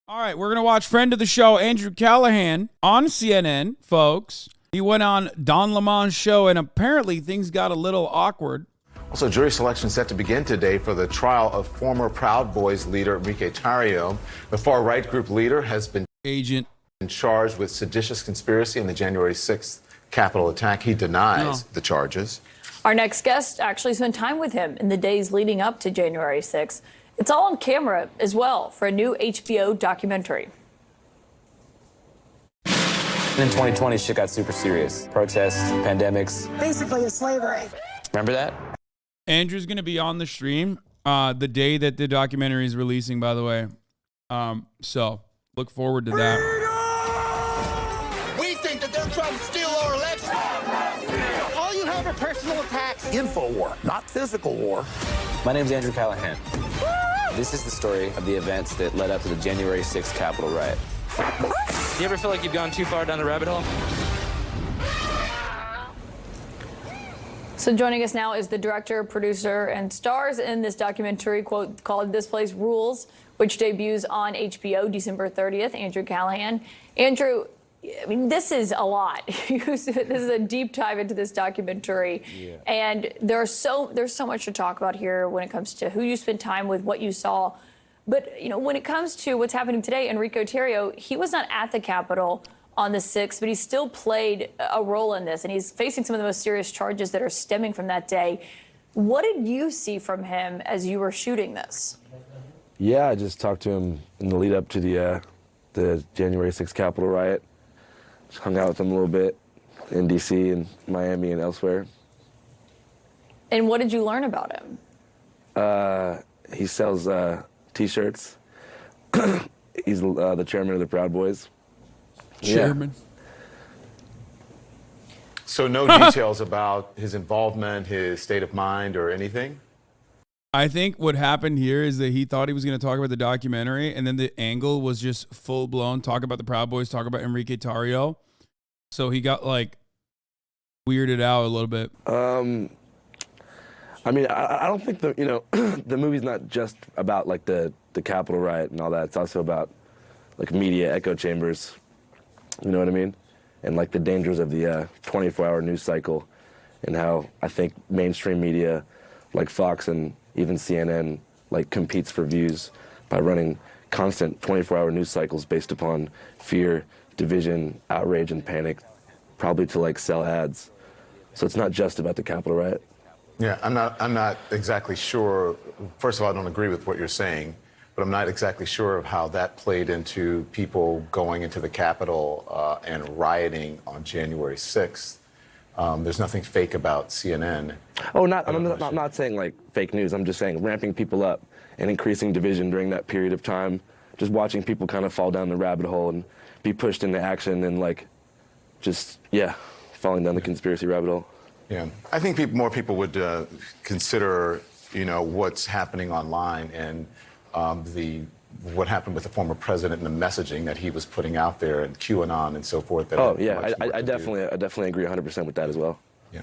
All right, we're going to watch friend of the show, Andrew Callaghan, on CNN, folks. He went on Don Lemon's show, and apparently things got a little awkward. Also, jury selection set to begin today for the trial of former Proud Boys leader Enrique Tarrio. The far-right group leader has been charged with seditious conspiracy in the January 6th Capitol attack. He denies the charges. Our next guest actually spent time with him in the days leading up to January 6th. It's all on camera as well for a new HBO documentary. In 2020, shit got super serious. Protests, pandemics. Basically a slavery. Remember that? Andrew's going to be on the stream the day that the documentary is releasing, by the way. So look forward to that. We think that they're trying to steal our election. All you have are personal attacks. Info war, not physical war. My name's Andrew Callaghan. This is the story of the events that led up to the January 6th Capitol riot. You ever feel like you've gone too far down the rabbit hole? So joining us now is the director, producer, and stars in this documentary called This Place Rules, which debuts on HBO December 30th, Andrew Callaghan. Andrew, I mean, this is a lot. This is a deep dive into this documentary. Yeah. And there's so much to talk about here when it comes to who you spent time with, what you saw. But, you know, when it comes to what's happening today, Enrique Tarrio, he was not at the Capitol on the 6th, but he still played a role in this. And he's facing some of the most serious charges that are stemming from that day. What did you see from him as you were shooting this? Yeah, I just talked to him in the lead up to the January 6th Capitol riot. Just hung out with him a little bit in D.C. and Miami and elsewhere. And what did you learn about him? He sells T-shirts. He's the chairman of the Proud Boys. Chairman. Yeah. So no details about his involvement, his state of mind, or anything? I think what happened here is that he thought he was going to talk about the documentary, and then the angle was just full-blown, talk about the Proud Boys, talk about Enrique Tarrio. So he got, like, weirded out a little bit. I mean, I don't think the movie's not just about, like, the Capitol riot and all that. It's also about, like, media echo chambers. You know what I mean? And, like, the dangers of the 24-hour news cycle and how I think mainstream media, like Fox and even CNN, like, competes for views by running constant 24-hour news cycles based upon fear, division, outrage, and panic, probably to, like, sell ads. So it's not just about the Capitol riot. Yeah, I'm not exactly sure. First of all, I don't agree with what you're saying, but I'm not exactly sure of how that played into people going into the Capitol and rioting on January 6th. There's nothing fake about CNN. Oh, I'm not saying, like, fake news. I'm just saying ramping people up and increasing division during that period of time. Just watching people kind of fall down the rabbit hole and be pushed into action and, like, just, yeah, falling down the conspiracy rabbit hole. Yeah, I think more people would consider, you know, what's happening online and what happened with the former president and the messaging that he was putting out there and QAnon and so forth. Oh yeah, I definitely agree 100% with that as well. Yeah.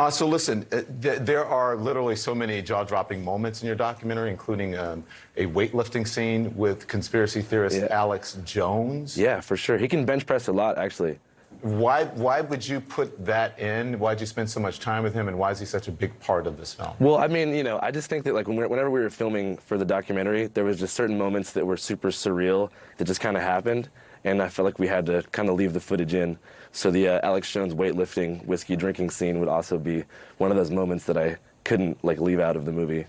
So listen, there are literally so many jaw-dropping moments in your documentary, including a weightlifting scene with conspiracy theorist Alex Jones. Yeah, for sure. He can bench press a lot, actually. Why would you put that in? Why'd you spend so much time with him, and why is he such a big part of this film? Well, I mean, you know, I just think that, like, whenever we were filming for the documentary, there was just certain moments that were super surreal that just kind of happened, and I felt like we had to kind of leave the footage in. So the Alex Jones weightlifting, whiskey drinking scene would also be one of those moments that I couldn't, like, leave out of the movie,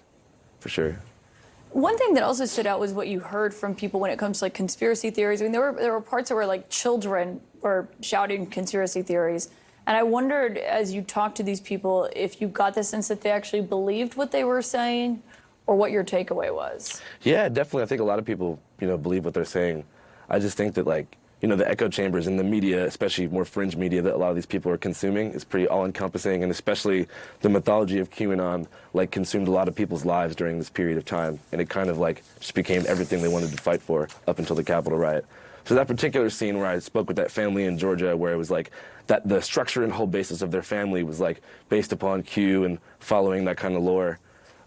for sure. One thing that also stood out was what you heard from people when it comes to, like, conspiracy theories. I mean, there were parts where, like, children were shouting conspiracy theories. And I wondered, as you talked to these people, if you got the sense that they actually believed what they were saying or what your takeaway was. Yeah, definitely. I think a lot of people, you know, believe what they're saying. I just think that, like, you know, the echo chambers in the media, especially more fringe media that a lot of these people are consuming, is pretty all-encompassing, and especially the mythology of QAnon, like, consumed a lot of people's lives during this period of time, and it kind of, like, just became everything they wanted to fight for up until the Capitol riot. So that particular scene where I spoke with that family in Georgia, where it was like that the structure and whole basis of their family was, like, based upon Q and following that kind of lore,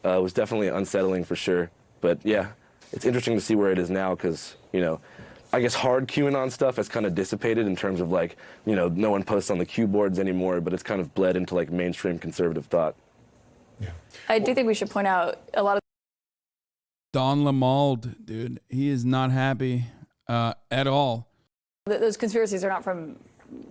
was definitely unsettling for sure. But yeah, it's interesting to see where it is now because, you know, I guess hard QAnon stuff has kind of dissipated in terms of like, you know, no one posts on the Q boards anymore, but it's kind of bled into like mainstream conservative thought. Yeah. I do think we should point out a lot of Don Lemald, dude, he is not happy at all. those conspiracies are not from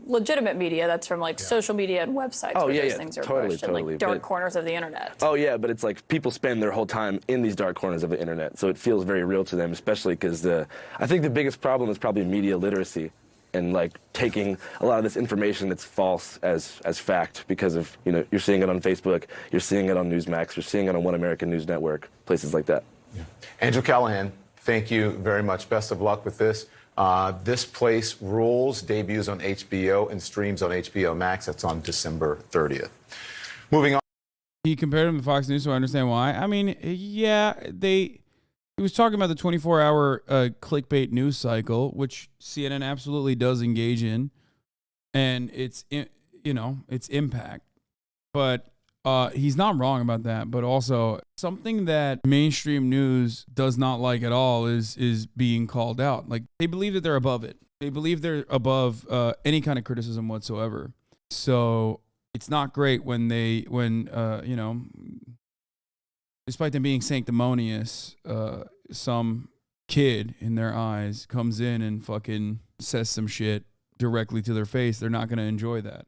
legitimate media. That's from like social media and websites Oh, where yeah, those yeah, things are totally, pushed in totally, like dark but- corners of the internet. Oh yeah, but it's like people spend their whole time in these dark corners of the internet, so it feels very real to them, especially because I think the biggest problem is probably media literacy and like taking a lot of this information that's false as fact because of, you know, you're seeing it on Facebook, you're seeing it on Newsmax, you're seeing it on One American News Network, places like that. Yeah. Andrew Callaghan, thank you very much. Best of luck with this. This Place Rules debuts on HBO and streams on HBO Max. That's on December 30th. Moving on. He compared him to Fox News, so I understand why. I mean, yeah, he was talking about the 24-hour clickbait news cycle, which CNN absolutely does engage in, and its impact. But he's not wrong about that. But also, something that mainstream news does not like at all is being called out. Like, they believe that they're above it. They believe they're above any kind of criticism whatsoever. So it's not great when despite them being sanctimonious, some kid in their eyes comes in and fucking says some shit directly to their face. They're not going to enjoy that.